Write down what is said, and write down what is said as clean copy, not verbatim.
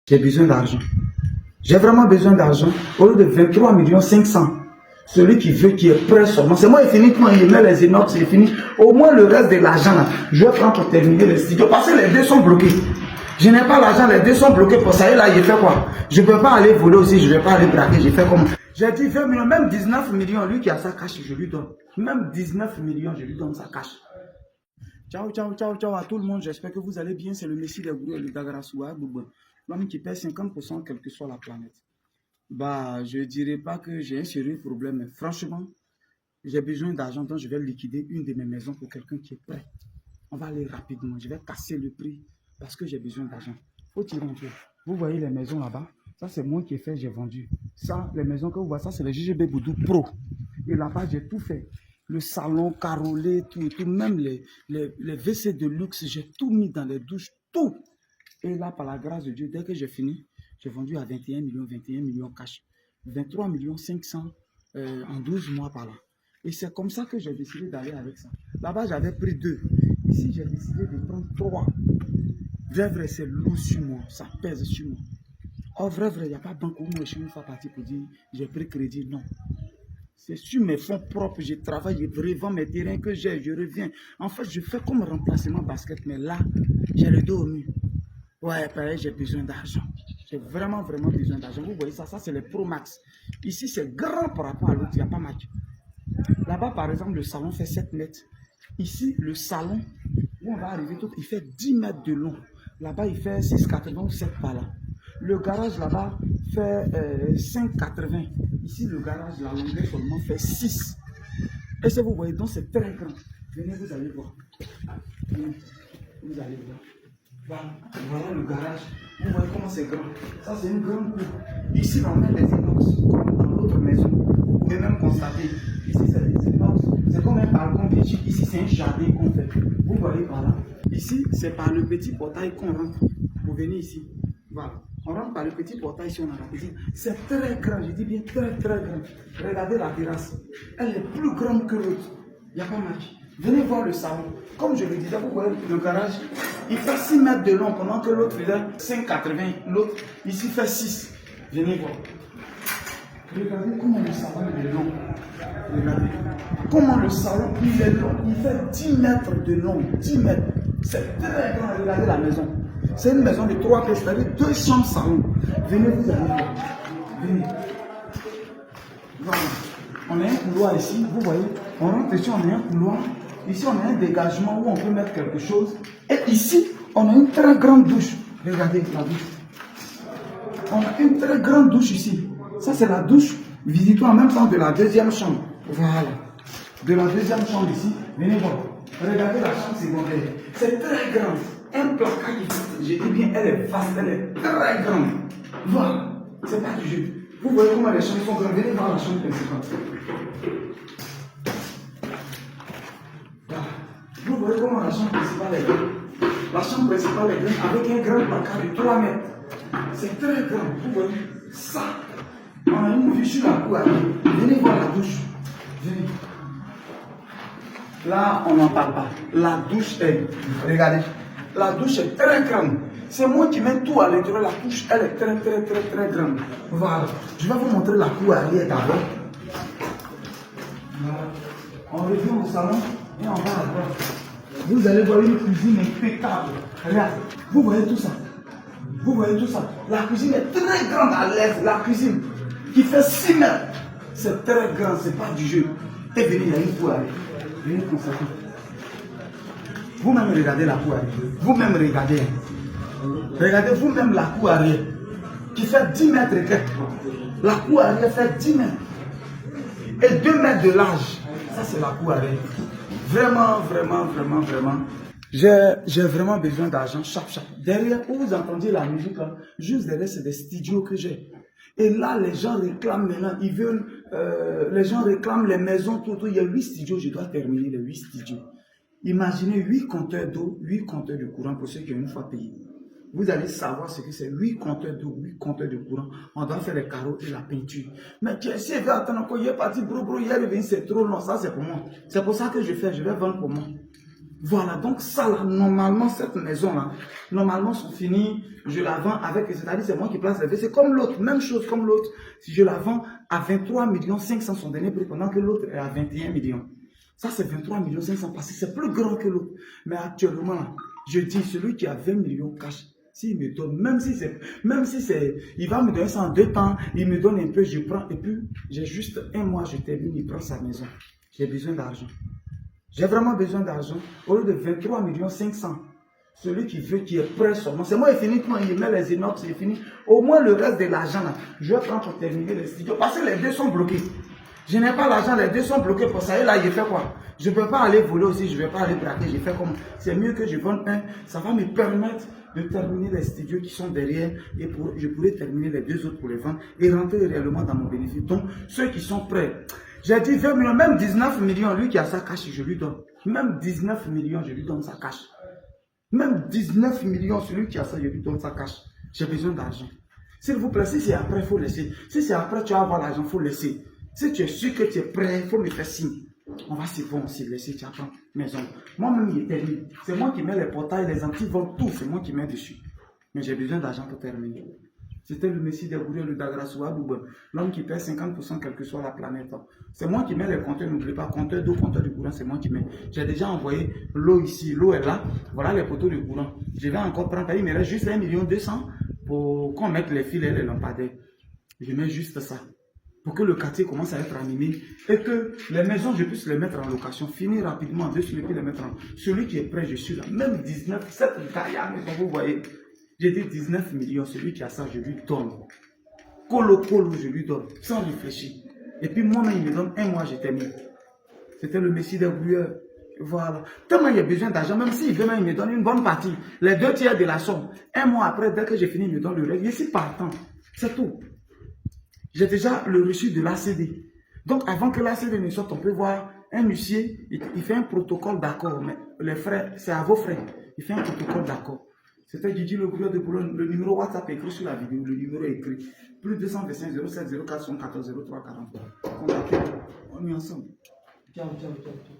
J'ai besoin d'argent. J'ai vraiment besoin d'argent. Au lieu de 23 500 000, celui qui veut, qui est prêt seulement. C'est moi, il finit quand il met les inox, c'est fini. Au moins le reste de l'argent, là, je vais prendre pour terminer le studio. Parce que les deux sont bloqués. Je n'ai pas l'argent, les deux sont bloqués. Pour ça, et là, il fait quoi? Je ne peux pas aller voler aussi, je ne vais pas aller braquer. Je fais comment? J'ai dit 20 millions, même 19 millions, lui qui a sa cash, je lui donne. Même 19 millions, je lui donne sa cash. Ciao, ciao, ciao, ciao à tout le monde. J'espère que vous allez bien. C'est le Messie des Gourous et le Dagarassoua, l'homme qui pèse 50%, quelle que soit la planète. Bah, je ne dirais pas que j'ai un sérieux problème, mais franchement, j'ai besoin d'argent, donc je vais liquider une de mes maisons pour quelqu'un qui est prêt. On va aller rapidement. Je vais casser le prix parce que j'ai besoin d'argent. Faut tirer un peu. Vous voyez les maisons là-bas? Ça, c'est moi qui ai fait, j'ai vendu. Ça, les maisons que vous voyez, ça, c'est le JGB Boudou Pro. Et là-bas, j'ai tout fait. Le salon carrelé, tout, même les WC de luxe, j'ai tout mis dans les douches, tout. Et là, par la grâce de Dieu, dès que j'ai fini, j'ai vendu à 21 millions cash. 23 500 000 en 12 mois par là. Et c'est comme ça que j'ai décidé d'aller avec ça. Là-bas, j'avais pris 2. Ici, j'ai décidé de prendre 3. Vrai, c'est lourd sur moi. Ça pèse sur moi. Oh, vrai, il n'y a pas de banque où moi je suis une fois parti pour dire j'ai pris crédit. Non. C'est sur mes fonds propres. Je travaille, je revends mes terrains que j'ai, je reviens. En fait, je fais comme remplacement basket. Mais là, j'ai le dos au mur. Ouais, pareil, j'ai besoin d'argent. J'ai vraiment besoin d'argent. Vous voyez ça, ça c'est le Pro Max. Ici, c'est grand par rapport à l'autre, il n'y a pas match. Là-bas, par exemple, le salon fait 7 mètres. Ici, le salon, où on va arriver tout, il fait 10 mètres de long. Là-bas, il fait 6,80 ou 7 par là. Le garage là-bas fait 5,80. Ici, le garage, la longueur seulement fait 6. Et ça, vous voyez, donc c'est très grand. Venez, vous allez voir. Venez, vous allez voir. Voilà le garage. Vous voyez comment c'est grand. Ça, c'est une grande cour. Ici, on met les inox. Dans l'autre maison, vous pouvez même constater. Ici, c'est les inox. C'est comme un balcon petit. Ici, c'est un jardin qu'on fait. Vous voyez par là. Ici, c'est par le petit portail qu'on rentre. Pour venir ici. Voilà. On rentre par le petit portail ici, on a la petite. C'est très grand. Je dis bien très grand. Regardez la terrasse. Elle est plus grande que l'autre. Il n'y a pas match. Venez voir le salon. Comme je le disais, vous voyez le garage, il fait 6 mètres de long pendant que l'autre faisait 5,80. L'autre, ici, fait 6. Venez voir. Regardez comment le salon est long. Regardez. Comment le salon il est long. Il fait 10 mètres de long. 10 mètres. C'est très grand. Regardez la maison. C'est une maison de 3 pièces, c'est-à-dire 2 chambres salon. Venez, vous allez voir. Venez. Voilà. On a un couloir ici, vous voyez. On rentre ici, on a un couloir. Ici, on a un dégagement où on peut mettre quelque chose. Et ici, on a une très grande douche. Regardez la douche. On a une très grande douche ici. Ça, c'est la douche. Visitons en même temps de la deuxième chambre. Voilà. De la deuxième chambre ici. Venez voir. Regardez la chambre secondaire. C'est très grand. Un placard ici. Je dis bien, elle est vaste. Elle est très grande. Voilà. C'est pas du jeu. Vous voyez comment les chambres sont grandes. Venez voir la chambre principale. Vous voyez comment la chambre principale est grande. La chambre principale est grande avec un grand placard de 3 mètres. C'est très grand. Vous voyez ça. On a une vue sur la cour. Venez voir la douche. Venez. Là, on n'en parle pas. La douche est. Regardez. La douche est très grande. C'est moi qui mets tout à l'intérieur. La douche, elle est très grande. Voilà. Je vais vous montrer la cour arrière d'abord. Voilà. On revient au salon et on va là-bas. Vous allez voir une cuisine impeccable. Regarde, vous voyez tout ça. Vous voyez tout ça. La cuisine est très grande à l'aise. La cuisine qui fait 6 mètres. C'est très grand, c'est pas du jeu. Et venez, il y a une cour arrière. Venez constater. Vous-même regardez la cour arrière. Vous-même regardez. Regardez vous-même la cour arrière. Qui fait 10 mètres et quelques. La cour arrière fait 10 mètres. Et 2 mètres de large. Ça, c'est la cour arrière. Vraiment. J'ai vraiment besoin d'argent, chap. Derrière, où vous entendiez la musique là, juste derrière, c'est des studios que j'ai. Et là, les gens réclament maintenant, ils veulent, les gens réclament les maisons, tout. Il y a 8 studios, je dois terminer les 8 studios. Imaginez 8 compteurs d'eau, 8 compteurs de courant pour ceux qui ont une fois payé. Vous allez savoir ce que c'est 8 compteurs d'eau, 8 compteurs de courant. On doit faire les carreaux et la peinture. Mais tu sais, attends, quand il est parti, bro, il est revenu, c'est trop long. Ça, c'est pour moi. C'est pour ça que je vais vendre pour moi. Voilà, donc ça là, normalement, cette maison-là, normalement, sont finis, je la vends avec, c'est-à-dire c'est moi qui place les c'est comme l'autre, même chose comme l'autre. Si je la vends à 23 500 son dernier prix, pendant que l'autre est à 21 millions. Ça, c'est 23 500 parce que c'est plus grand que l'autre. Mais actuellement, là, je dis, celui qui a 20 millions cash, s'il me donne, même si c'est, il va me donner ça en 2 temps, il me donne un peu, je prends, et puis, j'ai juste 1 mois, je termine, il prend sa maison. J'ai besoin d'argent. J'ai vraiment besoin d'argent. Au lieu de 23 500 celui qui veut, qui est prêt seulement. C'est moi, il finit, il met les inox, c'est fini. Au moins, le reste de l'argent, là, je vais prendre pour terminer les studios. Parce que les deux sont bloqués. Je n'ai pas l'argent, les deux sont bloqués pour ça. Et là, je fais quoi? Je ne peux pas aller voler aussi, je ne vais pas aller braquer. Je fais comme. C'est mieux que je vende un. Ça va me permettre de terminer les studios qui sont derrière. Et je pourrais terminer les 2 autres pour les vendre et rentrer réellement dans mon bénéfice. Donc, ceux qui sont prêts. J'ai dit 20 millions, même 19 millions, lui qui a sa cash, je lui donne. Même 19 millions, je lui donne sa cash. Même 19 millions, celui qui a ça, je lui donne sa cash. J'ai besoin d'argent. S'il vous plaît, si c'est après, il faut laisser. Si c'est après, tu vas avoir l'argent, il faut laisser. Si tu es sûr que tu es prêt, il faut me faire signe. On va se voir aussi, laisser, tu attends, maison. Moi-même, il est terminé. C'est moi qui mets les portails, les antivons, tout, c'est moi qui mets dessus. Mais j'ai besoin d'argent pour terminer. C'était le Messie des Gouriers, le Dagrassoua, l'homme qui paie 50% quelle que soit la planète. C'est moi qui mets les compteurs, n'oubliez pas, compteur d'eau, compteur de courant, c'est moi qui mets. J'ai déjà envoyé l'eau ici, l'eau est là, voilà les poteaux de courant. Je vais encore prendre, il me reste juste 1 200 000 pour qu'on mette les fils et les lampadaires. Je mets juste ça. Pour que le quartier commence à être animé et que les maisons, je puisse les mettre en location, finir rapidement, dessus et puis les mettre en. Celui qui est prêt, je suis là. Même 19, 7 carrières, vous voyez. J'ai dit 19 millions, celui qui a ça, je lui donne. Colo, je lui donne, sans réfléchir. Et puis moi-même, il me donne 1 mois, j'ai terminé. C'était le Messie des Brouilleurs. Voilà. Tellement il y a besoin d'argent, même s'il veut, il me donne une bonne partie. Les 2 tiers de la somme. 1 mois après, dès que j'ai fini, il me donne le reste. Je suis partant. C'est tout. J'ai déjà le reçu de l'ACD. Donc, avant que l'ACD ne sorte, on peut voir un huissier, il fait un protocole d'accord. Mais les frais, c'est à vos frais. Il fait un protocole d'accord. C'était Didi le Brouillard de Boulogne. Le numéro WhatsApp est écrit sur la vidéo. Le numéro est écrit. Plus 225 07 04 74 03 43. Contactez-nous. On est ensemble. Ciao, ciao, ciao.